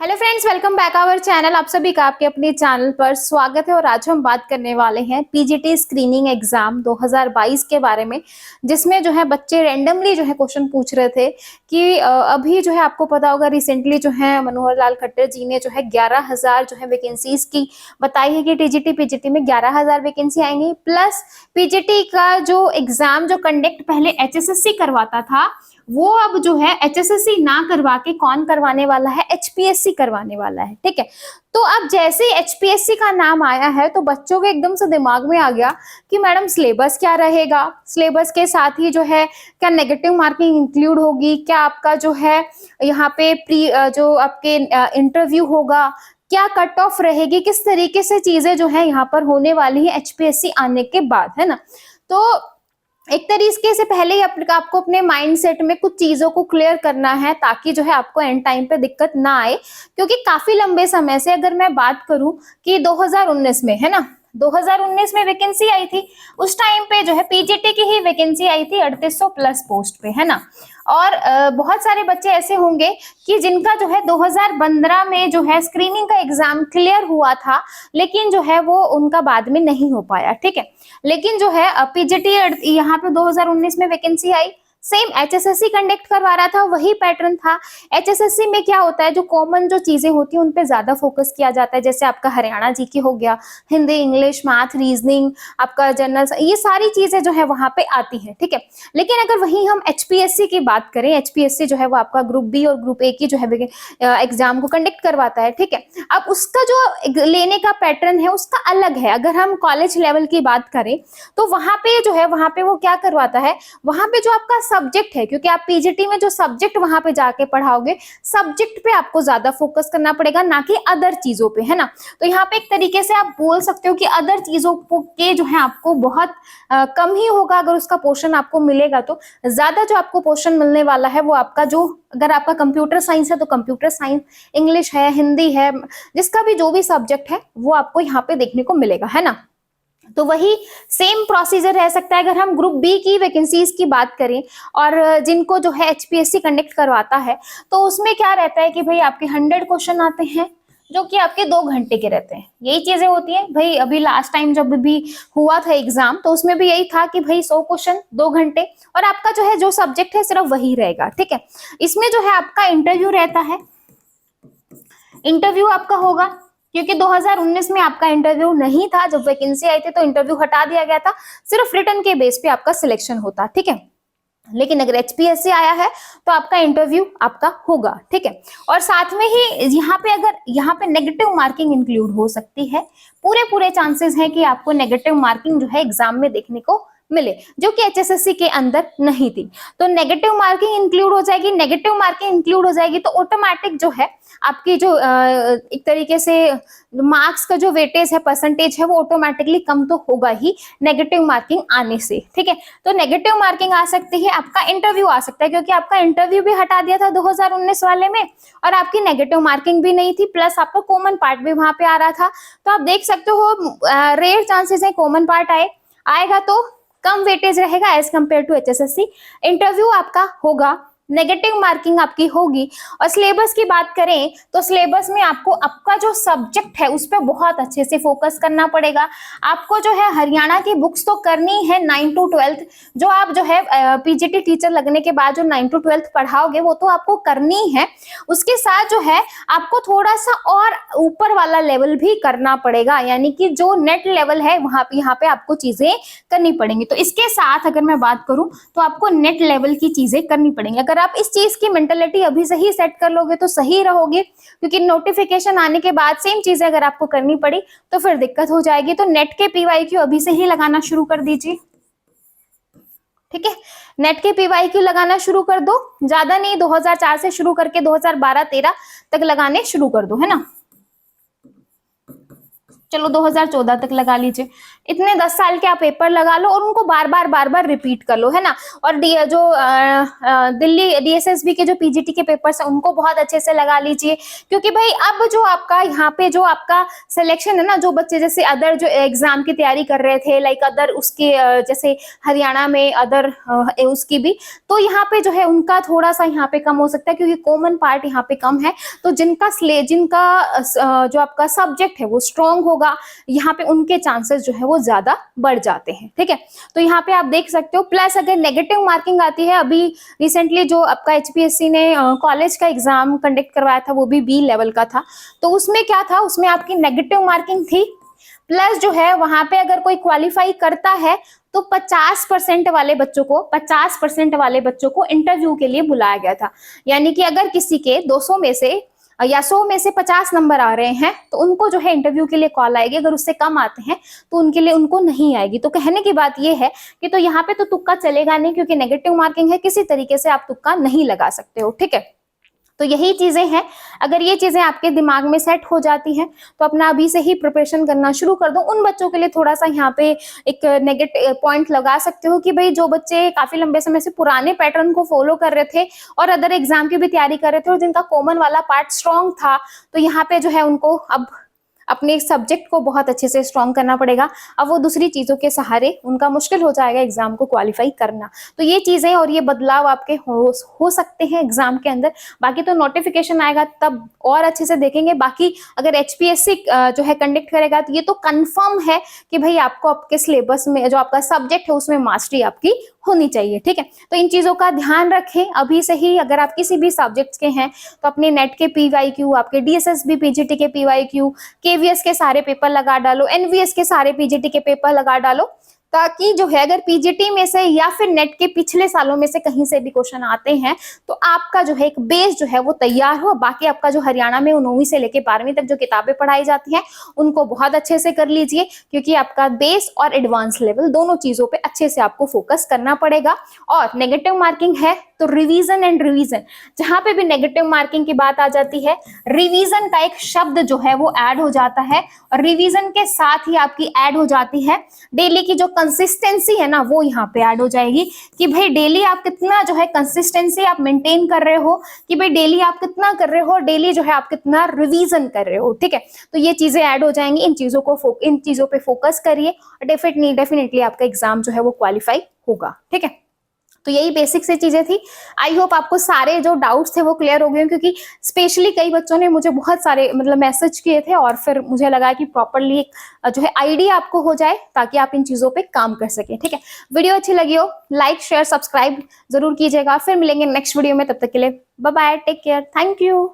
Hello friends, welcome back our channel. आप सभी का आपके अपने चैनल पर स्वागत है। और आज हम बात करने वाले हैं पीजीटी स्क्रीनिंग एग्जाम 2022 के बारे में, जिसमें जो है बच्चे रैंडमली जो है क्वेश्चन पूछ रहे थे कि अभी जो है आपको पता होगा रिसेंटली जो है मनोहर लाल खट्टर जी ने जो है 11,000 जो है वैकेंसीज की बताई है कि टीजीटी पीजीटी में 11,000 वैकेंसी आएंगी। प्लस पीजीटी का जो एग्जाम जो कंडक्ट पहले एचएसएससी करवाता था, वो अब जो है एचएसएससी ना करवा के कौन करवाने वाला है, एचपीएससी करवाने वाला है। ठीक है, तो अब जैसे ही एचपीएससी का नाम आया है तो बच्चों के एकदम से दिमाग में आ गया कि मैडम सिलेबस क्या रहेगा, सिलेबस के साथ ही जो है क्या नेगेटिव मार्किंग इंक्लूड होगी, क्या आपका जो है यहाँ पे प्री जो आपके इंटरव्यू होगा, क्या कट ऑफ रहेगी, किस तरीके से चीजें जो है यहाँ पर होने वाली है एचपीएससी आने के बाद, है ना। तो एक तरीके से पहले ही आपको अपने माइंड सेट में कुछ चीजों को क्लियर करना है ताकि जो है आपको एंड टाइम पे दिक्कत ना आए। क्योंकि काफी लंबे समय से अगर मैं बात करूं कि 2019 में, है ना, 2019 में वैकेंसी आई थी, उस टाइम पे जो है पीजीटी की ही वैकेंसी आई थी 3800 प्लस पोस्ट पे, है ना। और बहुत सारे बच्चे ऐसे होंगे कि जिनका जो है 2015 में जो है स्क्रीनिंग का एग्जाम क्लियर हुआ था, लेकिन जो है वो उनका बाद में नहीं हो पाया। ठीक है, लेकिन जो है पीजीटी यहाँ पे 2019 में वैकेंसी आई, सेम एचएसएससी कंडक्ट करवा रहा था, वही पैटर्न था। एचएसएससी में क्या होता है, जो कॉमन जो चीजें होती है उन पे ज्यादा फोकस किया जाता है, जैसे आपका हरियाणा जीके हो गया, हिंदी, इंग्लिश, मैथ, रीजनिंग, आपका जनरल, ये सारी चीजें जो है वहां पे आती है। ठीक है, लेकिन अगर वही हम एचपीएससी की बात करें, एचपीएससी जो है वो आपका ग्रुप बी और ग्रुप ए की जो है एग्जाम को कंडक्ट करवाता है। ठीक है, अब उसका जो लेने का पैटर्न है उसका अलग है। अगर हम कॉलेज लेवल की बात करें तो वहां पे जो है वहां पे वो क्या करवाता है, वहां पे जो आपका सब्जेक्ट है, क्योंकि आप पीजीटी में जो सब्जेक्ट वहां पे जाके पढ़ाओगे, सब्जेक्ट पे आपको ज्यादा फोकस करना पड़ेगा, ना कि अदर चीजों पे, है ना। तो यहाँ पे एक तरीके से आप बोल सकते हो कि अदर चीजों के जो है आपको बहुत कम ही होगा। अगर उसका पोर्शन आपको मिलेगा तो ज्यादा जो आपको पोर्शन मिलने वाला है वो आपका जो, अगर आपका कंप्यूटर साइंस है तो कंप्यूटर साइंस, इंग्लिश है, हिंदी है, जिसका भी जो भी सब्जेक्ट है वो आपको यहाँ पे देखने को मिलेगा, है ना। तो वही सेम प्रोसीजर रह सकता है अगर हम ग्रुप बी की वैकेंसीज की बात करें, और जिनको जो है एचपीएससी कंडक्ट करवाता है, तो उसमें क्या रहता है कि भाई आपके 100 क्वेश्चन आते हैं जो कि आपके 2 घंटे के रहते हैं। यही चीजें होती हैं भाई। अभी लास्ट टाइम जब भी हुआ था एग्जाम तो उसमें भी यही था कि भाई 100 क्वेश्चन 2 घंटे, और आपका जो है जो सब्जेक्ट है सिर्फ वही रहेगा। ठीक है, इसमें जो है आपका इंटरव्यू रहता है, इंटरव्यू आपका होगा, क्योंकि 2019 में आपका इंटरव्यू नहीं था, जब वैकेंसी आई थी तो इंटरव्यू हटा दिया गया था, सिर्फ रिटर्न के बेस पे आपका सिलेक्शन होता। ठीक है, लेकिन अगर एचपीएससी आया है तो आपका इंटरव्यू आपका होगा। ठीक है, और साथ में ही यहाँ पे अगर यहाँ पे नेगेटिव मार्किंग इंक्लूड हो सकती है, पूरे पूरे चांसेस हैं कि आपको नेगेटिव मार्किंग जो है एग्जाम में देखने को मिले, जो कि एचएसएससी के अंदर नहीं थी। तो नेगेटिव मार्किंग इंक्लूड हो जाएगी, नेगेटिव मार्किंग इंक्लूड हो जाएगी तो ऑटोमेटिक जो है आपकी जो एक तरीके से मार्क्स का जो वेटेज है, परसेंटेज है, वो ऑटोमेटिकली कम तो होगा ही नेगेटिव मार्किंग आने से। ठीक है, तो नेगेटिव मार्किंग आ सकती है, आपका इंटरव्यू आ सकता है, क्योंकि आपका इंटरव्यू भी हटा दिया था 2019 वाले में, और आपकी नेगेटिव मार्किंग भी नहीं थी, प्लस आपका कॉमन पार्ट भी वहां पे आ रहा था। तो आप देख सकते हो रेयर चांसेस है कॉमन पार्ट आएगा तो कम वेटेज रहेगा as compare to HSSC. Interview आपका होगा, नेगेटिव मार्किंग आपकी होगी। और सिलेबस की बात करें तो सिलेबस में आपको आपका जो सब्जेक्ट है उस पर बहुत अच्छे से फोकस करना पड़ेगा। आपको जो है हरियाणा की बुक्स तो करनी है 9 to 12, जो आप जो है पीजीटी टीचर लगने के बाद जो 9 to 12 पढ़ाओगे वो तो आपको करनी है। उसके साथ जो है आपको थोड़ा सा और ऊपर वाला लेवल भी करना पड़ेगा, यानी कि जो नेट लेवल है वहां पे यहाँ पे आपको चीजें करनी पड़ेंगी। तो इसके साथ अगर मैं बात करूं तो आपको नेट लेवल की चीजें करनी पड़ेंगी। अगर आप इस चीज की मेंटालिटी अभी से ही सेट कर लोगे तो सही रहोगे, क्योंकि नोटिफिकेशन आने के बाद सेम चीजें अगर आपको करनी पड़ी तो फिर दिक्कत हो जाएगी। तो नेट के पीवाईक्यू अभी से ही लगाना शुरू कर दीजिए। ठीक है, नेट के पीवाईक्यू लगाना शुरू कर दो, ज्यादा नहीं, 2004 से शुरू करके 2012-13 तक लगाने शुरू कर दो, है ना। चलो 2014 तक लगा लीजिए, इतने 10 साल के आप पेपर लगा लो और उनको बार बार रिपीट कर लो, है ना। और जो दिल्ली डीएसएसबी के जो पीजीटी के पेपर्स हैं उनको बहुत अच्छे से लगा लीजिए, क्योंकि भाई अब जो आपका यहाँ पे जो आपका सिलेक्शन है ना, जो बच्चे जैसे अदर जो एग्जाम की तैयारी कर रहे थे, लाइक अदर उसके जैसे हरियाणा में अदर उसकी भी, तो यहाँ पे जो है उनका थोड़ा सा यहाँ पे कम हो सकता है, क्योंकि कॉमन पार्ट यहाँ पे कम है। तो जिनका जो आपका सब्जेक्ट है वो स्ट्रॉन्ग होगा, यहाँ पे उनके चांसेस जो है वो ज्यादा बढ़ जाते हैं, ठीक है। तो यहाँ पे आप देख सकते हो। प्लस अगर नेगेटिव मार्किंग आती है, अभी रिसेंटली जो आपका एचपीएससी ने कॉलेज का एग्जाम कंडक्ट करवाया था, वो भी बी लेवल का था, तो उसमें क्या था, उसमें आपकी नेगेटिव मार्किंग थी, प्लस जो है वहां पे अगर कोई क्वालिफाई करता है तो 50% वाले बच्चों को 50% वाले बच्चों को इंटरव्यू के लिए बुलाया गया था। यानी कि अगर किसी के 200 में से या 100 में से 50 नंबर आ रहे हैं तो उनको जो है इंटरव्यू के लिए कॉल आएगी, अगर उससे कम आते हैं तो उनके लिए उनको नहीं आएगी। तो कहने की बात ये है कि तो यहाँ पे तो तुक्का चलेगा नहीं, क्योंकि नेगेटिव मार्किंग है, किसी तरीके से आप तुक्का नहीं लगा सकते हो, ठीक है। तो यही चीजें हैं, अगर ये चीजें आपके दिमाग में सेट हो जाती हैं तो अपना अभी से ही प्रिपरेशन करना शुरू कर दो। उन बच्चों के लिए थोड़ा सा यहाँ पे एक नेगेटिव पॉइंट लगा सकते हो कि भाई जो बच्चे काफी लंबे समय से पुराने पैटर्न को फॉलो कर रहे थे और अदर एग्जाम की भी तैयारी कर रहे थे और जिनका कॉमन वाला पार्ट स्ट्रॉन्ग था, तो यहाँ पे जो है उनको अब अपने सब्जेक्ट को बहुत अच्छे से स्ट्रॉन्ग करना पड़ेगा। अब वो दूसरी चीजों के उनका मुश्किल हो जाएगा एग्जाम को क्वालिफाई करना। तो ये चीजें और ये बदलाव आपके हो सकते हैं एग्जाम के अंदर। बाकी तो नोटिफिकेशन आएगा तब और अच्छे से देखेंगे। बाकी अगर एचपीएससी जो है कंडक्ट करेगा तो ये तो कंफर्म है कि भाई आपको आपके सिलेबस में जो आपका सब्जेक्ट है उसमें मास्टरी आपकी होनी चाहिए, ठीक है। तो इन चीजों का ध्यान रखें अभी से ही। अगर आप किसी भी सब्जेक्ट्स के हैं तो अपने नेट के पीवाईक्यू, आपके डीएसएसबी पीजीटी के पीवाईक्यू, केवीएस के सारे पेपर लगा डालो, एनवीएस के सारे पीजीटी के पेपर लगा डालो, ताकि जो है अगर पीजीटी में से या फिर नेट के पिछले सालों में से कहीं से भी क्वेश्चन आते हैं तो आपका जो है एक बेस जो है वो तैयार हो। बाकी आपका जो हरियाणा में 9वीं से लेके 12वीं तक जो किताबें पढ़ाई जाती हैं उनको बहुत अच्छे से कर लीजिए, क्योंकि आपका बेस और एडवांस लेवल दोनों चीजों पे अच्छे से आपको फोकस करना पड़ेगा। और नेगेटिव मार्किंग है तो रिवीजन एंड रिवीजन, जहां पे भी नेगेटिव मार्किंग की बात आ जाती है, रिवीजन का एक शब्द जो है वो ऐड हो जाता है और रिवीजन के साथ ही आपकी ऐड हो जाती है डेली की जो कंसिस्टेंसी है ना, वो यहाँ पे ऐड हो जाएगी कि भाई डेली आप कितना जो है कंसिस्टेंसी आप मेंटेन कर रहे हो, कि भाई डेली आप कितना कर रहे हो, डेली जो है आप कितना रिवीजन कर रहे हो, ठीक है। तो ये चीजें ऐड हो जाएंगी। इन चीजों पे फोकस करिए और डेफिनेटली आपका एग्जाम जो है वो क्वालिफाई होगा, ठीक है। तो यही बेसिक से चीजें थी। आई होप आपको सारे जो डाउट्स थे वो क्लियर हो गए, क्योंकि स्पेशली कई बच्चों ने मुझे बहुत सारे मतलब मैसेज किए थे और फिर मुझे लगा कि प्रॉपरली एक जो है आइडिया आपको हो जाए ताकि आप इन चीजों पे काम कर सकें, ठीक है। वीडियो अच्छी लगी हो लाइक शेयर सब्सक्राइब जरूर कीजिएगा। फिर मिलेंगे नेक्स्ट वीडियो में, तब तक के लिए bye bye, take care, thank you.